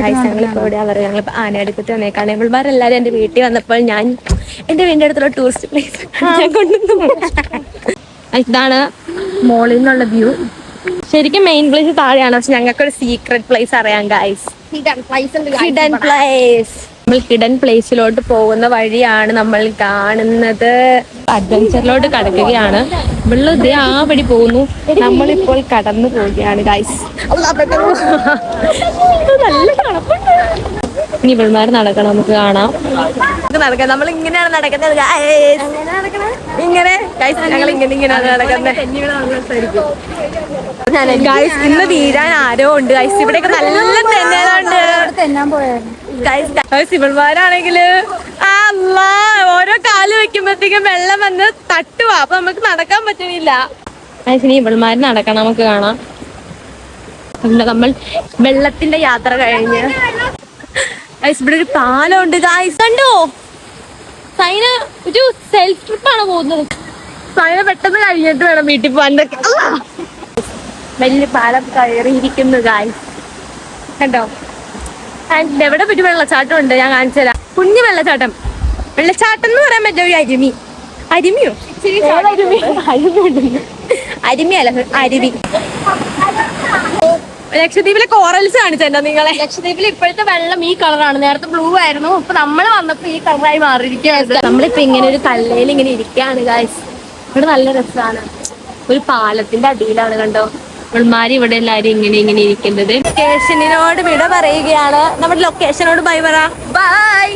ഞങ്ങളിപ്പോ ഇവിടെ ഞങ്ങളിപ്പോ ആനയടുക്കത്ത് വന്നേക്കാണ്. ഇവൾമാരെല്ലാരും എന്റെ വീട്ടിൽ വന്നപ്പോൾ ഞാൻ എന്റെ വീടിന്റെ അടുത്തുള്ള ടൂറിസ്റ്റ് പ്ലേസ് കൊണ്ടുവന്നു. ഇതാണ് മോളിൽ നിന്നുള്ള വ്യൂ. ശരിക്കും മെയിൻ പ്ലേസ് താഴെയാണ്, പക്ഷെ ഞങ്ങൾക്കൊരു സീക്രട്ട് പ്ലേസ് അറിയാം ഗൈസ്. Hidden place. നമ്മൾ ഹിഡൻ പ്ലേസിലോട്ട് പോകുന്ന വഴിയാണ് നമ്മൾ കാണുന്നത്. അഡ്വഞ്ചറിലോട്ട് കടക്കുകയാണ്. വെള്ളം ഇതേ ആ വഴി പോകുന്നു, നമ്മളിപ്പോൾ കടന്നു പോവുകയാണ് ഗൈസ്. നല്ല തണുപ്പുണ്ട്. ഇനി ഇവൾമാർ നടക്കണം, നമുക്ക് കാണാം. നടക്കാം, നമ്മൾ ഇങ്ങനെയാണ് നടക്കുന്നത്. ഇങ്ങനെ ഞങ്ങൾ ഇങ്ങനെയാണ് നടക്കുന്നത്. ഇന്ന് വീഴാൻ ആരോ ഉണ്ട് ഗൈസ്. ഇവിടെയൊക്കെ നല്ല തെന്നലുണ്ട്. ഇവൾമാരാണെങ്കില് ഓരോ കാല് വെക്കുമ്പോഴത്തേക്കും വെള്ളം വന്ന് തട്ടുവാ, അപ്പൊ നമുക്ക് നടക്കാൻ പറ്റണില്ല. ഇനി ഇവൾമാര് നടക്കണം, നമുക്ക് കാണാം. നമ്മൾ വെള്ളത്തിന്റെ യാത്ര കഴിഞ്ഞ് ഇവിടെ ഒരു പാലമുണ്ട് ഗായ്സ്, കണ്ടോ? സൈന ഒരു സെൽഫ് ട്രിപ്പാണ് പോകുന്നത്. സൈന പെട്ടെന്ന് കഴിഞ്ഞിട്ട് വേണം വീട്ടിൽ പോകാൻ. വലിയ പാലം കയറിയിരിക്കുന്നു ഗായ്സ്, കണ്ടോ? ആൻഡ് എവിടെ പറ്റി വെള്ളച്ചാട്ടം ഉണ്ട്, ഞാൻ കാണിച്ചു തരാം. കുഞ്ഞു വെള്ളച്ചാട്ടം. വെള്ളച്ചാട്ടം എന്ന് പറയാൻ പറ്റില്ല, ഒരു അരുമിയോ അരുമിയല്ല, അരുവി. ലക്ഷദ്വീപിലെ കോറൽസ് കാണിച്ചോ നിങ്ങളെ? ലക്ഷദ്വീപിൽ ഇപ്പോഴത്തെ വെള്ളം ഈ കളറാണ്, നേരത്തെ ബ്ലൂ ആയിരുന്നു. ഇപ്പൊ നമ്മൾ വന്നപ്പോ ഈ കളറായി മാറിയിരിക്കുകയാണ്. നമ്മളിപ്പോ ഇങ്ങനെ ഒരു കല്ലയിൽ ഇങ്ങനെ ഇരിക്കുകയാണ് ഗായ്സ്. ഇവിടെ നല്ല രസമാണ്. ഒരു പാലത്തിന്റെ അടിയിലാണ്, കണ്ടോ? ഉൾമാരി ഇവിടെ എല്ലാരും ഇങ്ങനെ ഇരിക്കുന്നത്. ലൊക്കേഷനോട് വിട പറയുകയാണ്. നമ്മുടെ ലൊക്കേഷനോട് ബൈ പറ. ബൈ.